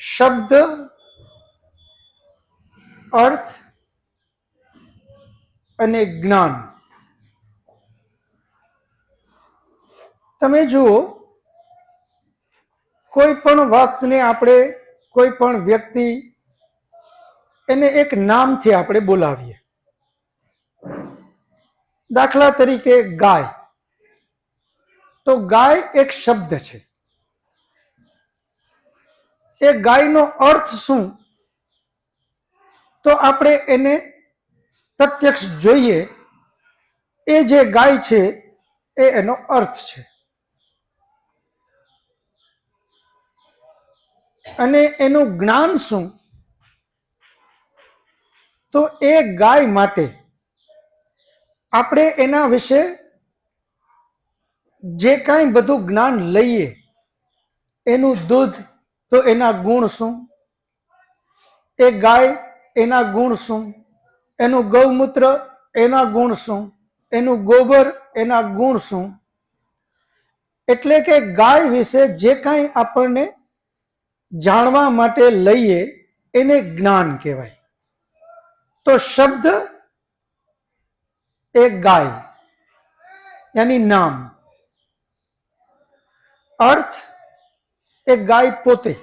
શબ્દ, અર્થ અને જ્ઞાન. તમે જુઓ, કોઈ પણ વાતને આપણે, કોઈ પણ વ્યક્તિ, એને એક નામથી આપણે બોલાવીએ. દાખલા તરીકે ગાય, તો ગાય એક શબ્દ છે. એ ગાયનો અર્થ શું? તો આપણે એને પ્રત્યક્ષ જોઈએ, એ જે ગાય છે એ એનો અર્થ છે. અને એનું જ્ઞાન શું? તો એ ગાય માટે આપણે એના વિશે જે કાંઈ બધું જ્ઞાન લઈએ, એનું દૂધ તો એના ગુણ શું, એ ગાય એના ગુણ શું, એનું ગૌમૂત્ર એના ગુણ શું, એનું ગોબર એના ગુણ શું. એટલે કે ગાય વિશે જે કાંઈ આપણને જાણવા માટે લઈએ એને જ્ઞાન કહેવાય. તો શબ્દ એ ગાય યાની નામ, અર્થ એ ગાય પોતે,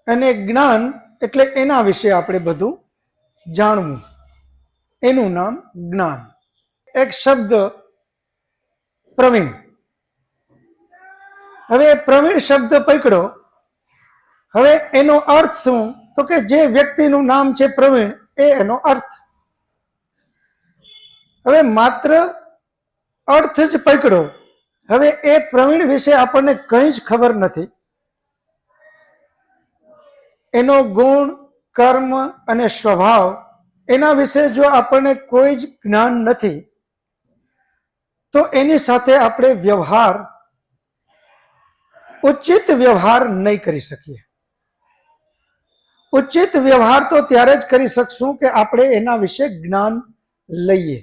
અને જ્ઞાન એટલે એના વિશે આપણે બધું જાણવું, એનું નામ જ્ઞાન. એક શબ્દ પ્રવીણ. હવે પ્રવીણ શબ્દ પકડો, હવે એનો અર્થ શું? તો કે જે વ્યક્તિનું નામ છે પ્રવીણ, એ એનો અર્થ. હવે માત્ર અર્થ જ પકડો, હવે એ પ્રવીણ વિશે આપણને કંઈ જ ખબર નથી. એનો ગુણ, કર્મ અને સ્વભાવ, એના વિશે જો આપણને કોઈ જ જ્ઞાન નથી, તો એની સાથે આપણે વ્યવહાર, ઉચિત વ્યવહાર નહીં કરી શકીએ. ઉચિત વ્યવહાર તો ત્યારે જ કરી શકશું કે આપણે એના વિશે જ્ઞાન લઈએ.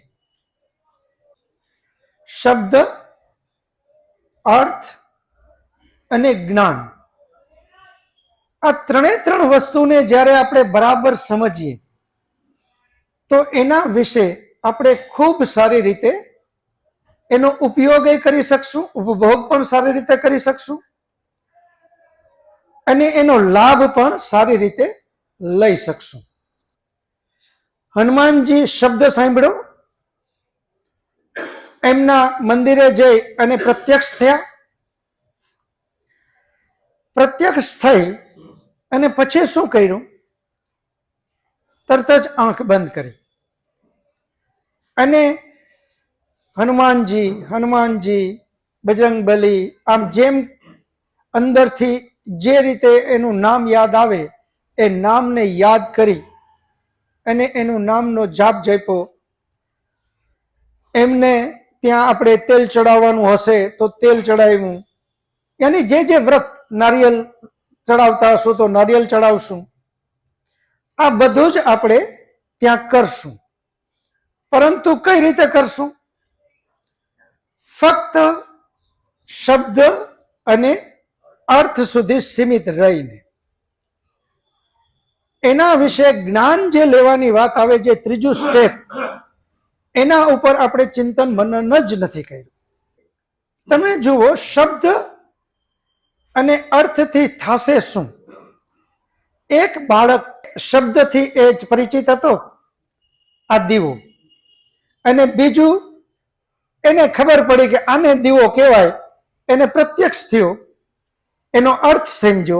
શબ્દ, અર્થ અને જ્ઞાન, આ ત્રણ વસ્તુને જ્યારે આપણે બરાબર સમજીએ, તો એના વિશે આપણે ખૂબ સારી રીતે એનો ઉપયોગ કરી શકશું, ઉપભોગ પણ સારી રીતે કરી શકશું, અને એનો લાભ પણ સારી રીતે લઈ શકશું. હનુમાનજી શબ્દ સાંભળ્યો, એમના મંદિરે જઈ અને પ્રત્યક્ષ થયા. પ્રત્યક્ષ થઈ અને પછી શું કર્યું? તરત જ આંખ બંધ કરી અને હનુમાનજી, બજરંગબલી, આમ જેમ અંદરથી જે રીતે એનું નામ યાદ આવે એ નામને યાદ કરી અને એનું નામનો જાપ જપ્યો. એમને ત્યાં આપણે તેલ ચડાવવાનું હશે તો તેલ ચડાવ્યું, યાની જે વ્રત, નારિયેલ ચડાવતા હશું તો નારિયેલ ચડાવશું. આ બધું જ આપણે ત્યાં કરશું. પરંતુ કઈ રીતે કરશું? ફક્ત શબ્દ અને અર્થ સુધી સીમિત રહીને. એના વિશે જ્ઞાન જે લેવાની વાત આવે, જે ત્રીજું સ્ટેપ, એના ઉપર આપણે ચિંતન મનન જ નથી કર્યું. તમે જુઓ, શબ્દ અને અર્થથી થશે શું? એક બાળક શબ્દથી એ જ પરિચિત હતો, આ દીવો, અને બીજું એને ખબર પડી કે આને દીવો કહેવાય, એને પ્રત્યક્ષ થયો, એનો અર્થ સમજો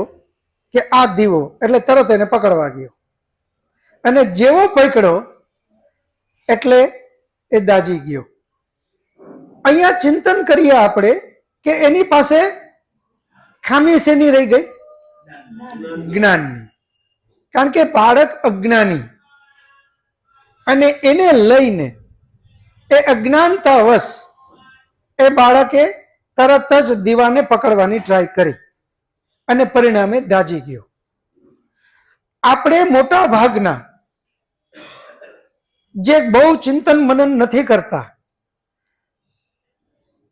કે આ દીવો, એટલે તરત એને પકડવા ગયો, અને જેવો પકડ્યો એટલે એ દાજી ગયો. અહીંયા ચિંતન કરીએ આપણે કે એની પાસે ખામી શેની રહી ગઈ? જ્ઞાનની. કારણ કે બાળક અજ્ઞાની, અને એને લઈને એ અજ્ઞાનતાવશ એ બાળકે તરત જ દીવાને પકડવાની ટ્રાય કરી અને પરિણામે દાજી ગયો. આપણે મોટા ભાગના જે બહુ ચિંતન મનન નથી કરતા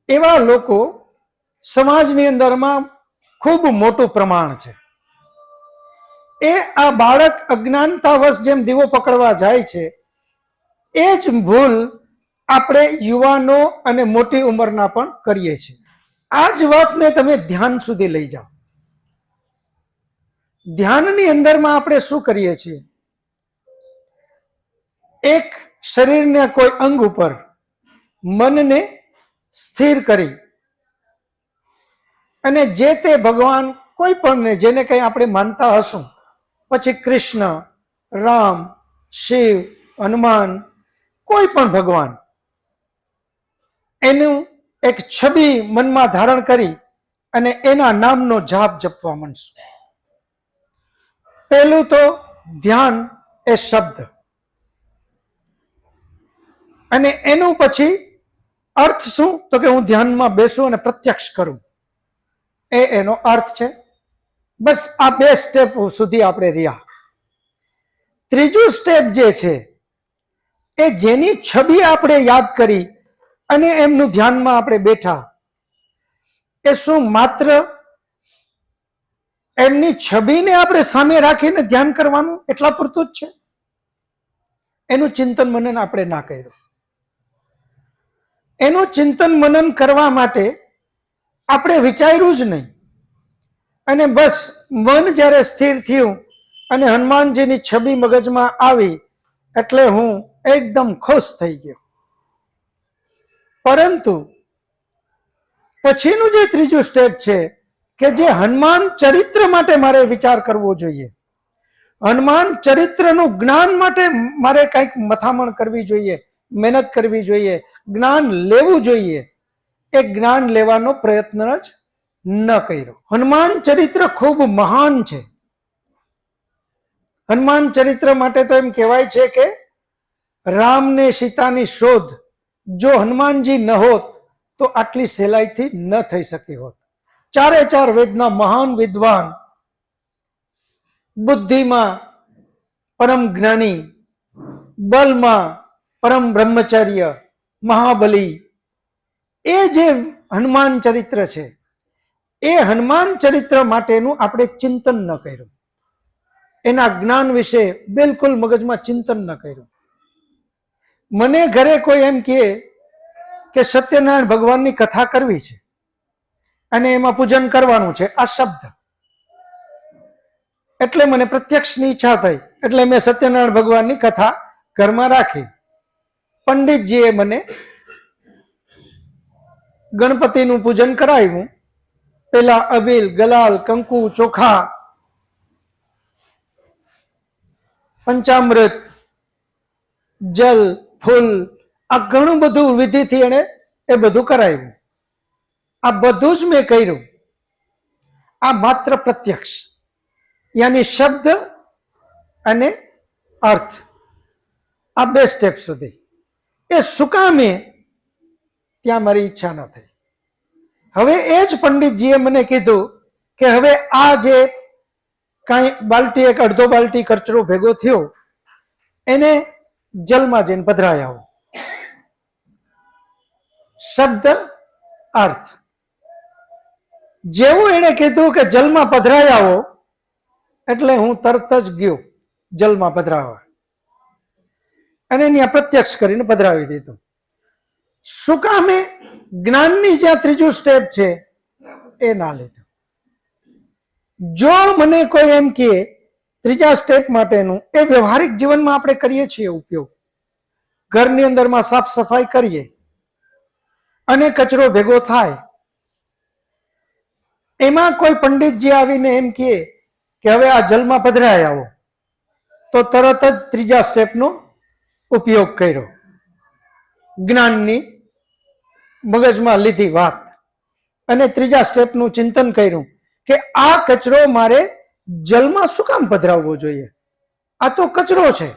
એવા લોકો સમાજની અંદરમાં ખૂબ મોટું પ્રમાણ છે. એ આ બાળક અજ્ઞાનતાવશ જેમ દીવો પકડવા જાય છે, એ જ ભૂલ આપણે યુવાનો અને મોટી ઉંમરના પણ કરીએ છીએ. આ જ વાતને તમે ધ્યાન સુધી લઈ જાઓ. ધ્યાનની અંદરમાં આપણે શું કરીએ છીએ? એક શરીરના કોઈ અંગ ઉપર મનને સ્થિર કરી અને જે તે ભગવાન કોઈ પણ જેને કંઈ આપણે માનતા હશું, પછી કૃષ્ણ, રામ, શિવ, હનુમાન, કોઈ પણ ભગવાન, એનું એક છબી મનમાં ધારણ કરી અને એના નામનો જાપ જપવા માંડશું. પહેલું તો ધ્યાન એ શબ્દ, અને એનું પછી અર્થ શું? તો કે હું ધ્યાનમાં બેસું અને પ્રત્યક્ષ કરું, એનો અર્થ છે. બસ આ 2 સ્ટેપ સુધી આપણે રહ્યા. ત્રીજું સ્ટેપ જે છે એ જેની છબી આપણે યાદ કરી અને એમનું ધ્યાનમાં આપણે બેઠા, એ શું માત્ર એમની છબીને આપણે સામે રાખીને ધ્યાન કરવાનું એટલા પૂરતું જ છે? એનું ચિંતન મનન આપણે ના કર્યું. એનું ચિંતન મનન કરવા માટે આપણે વિચાર્યું જ નહીં, અને બસ મન જ્યારે સ્થિર થયું અને હનુમાનજીની છબી મગજમાં આવી એટલે હું એકદમ ખુશ થઈ ગયો. પરંતુ પછીનું જે ત્રીજું સ્ટેપ છે કે જે હનુમાન ચરિત્ર માટે મારે વિચાર કરવો જોઈએ, હનુમાન ચરિત્રનું જ્ઞાન માટે મારે કંઈક મથામણ કરવી જોઈએ, મહેનત કરવી જોઈએ, જ્ઞાન લેવું જોઈએ. એ જ્ઞાન લેવાનો પ્રયત્ન જ ન કર્યો. હનુમાન ચરિત્ર ખૂબ મહાન છે. હનુમાન ચરિત્ર માટે તો એમ કહેવાય છે કે રામ ને સીતાની શોધ જો હનુમાનજી ન હોત તો આટલી સહેલાઈથી ન થઈ શકી હોત. 4 વેદના મહાન વિદ્વાન, બુદ્ધિમાં પરમ જ્ઞાની, બલમાં પરમ બ્રહ્મચર્ય, મહાબલી, એ જે હનુમાન ચરિત્ર છે, એ હનુમાન ચરિત્ર માટેનું આપણે ચિંતન ન કર્યું. એના જ્ઞાન વિશે બિલકુલ મગજમાં ચિંતન ન કર્યું. મને ઘરે કોઈ એમ કહે કે સત્યનારાયણ ભગવાનની કથા કરવી છે અને એમાં પૂજન કરવાનું છે, આ શબ્દ એટલે મને પ્રત્યક્ષની ઈચ્છા થઈ, એટલે મેં સત્યનારાયણ ભગવાનની કથા ઘરમાં રાખી. પંડિતજીએ મને ગણપતિનું પૂજન કરાવ્યું. પેલા અબીલ, ગલાલ, કંકુ, ચોખા, પંચામૃત, જલ, ફૂલ, આ ઘણું બધું વિધિથી એને એ બધું કરાવ્યું. આ બધું જ મેં કર્યું. આ માત્ર પ્રત્યક્ષ, યાની શબ્દ અને અર્થ, આ 2 સ્ટેપ સુધી. એ શું કામે? ત્યાં મારી ઈચ્છા ન થઈ. હવે એ જ પંડિતજીએ મને કીધું કે હવે આ જે કાંઈ બાલટી, એક અડધો બાલટી કચરો ભેગો થયો, એને જલમાં જઈને પધરાઈ આવો. શબ્દ અર્થ. જેવું એને કીધું કે જલમાં પધરાઈ આવો, એટલે હું તરત જ ગયો જલમાં પધરાવા અને ત્યાં પ્રત્યક્ષ કરીને પધરાવી દીધું. શું કામે? જ્ઞાનની જ્યાં ત્રીજું સ્ટેપ છે એ ના લીધું. જો મને કોઈ એમ કહે ત્રીજા સ્ટેપ માટેનું, એ વ્યવહારિક જીવનમાં આપણે કરીએ છીએ ઉપયોગ. ઘરની અંદરમાં સાફ સફાઈ કરીએ અને કચરો ભેગો થાય, એમાં કોઈ પંડિતજી આવીને એમ કહે કે હવે આ જલમાં પધરાઈ આવો, તો તરત જ ત્રીજા સ્ટેપનો ઉપયોગ કર્યો. જ્ઞાનની મગજમાં લીધી વાત અને ત્રીજા સ્ટેપનું ચિંતન કર્યું કે આ કચરો મારે જલમાં શું કામ પધરાવવો જોઈએ? આ તો કચરો છે,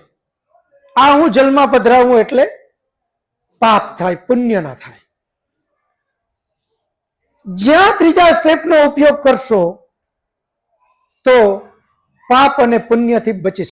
આ હું જલમાં પધરાવું એટલે પાપ થાય, પુણ્ય ના થાય. જ્યાં ત્રીજા સ્ટેપનો ઉપયોગ કરશો તો પાપ અને પુણ્યથી બચી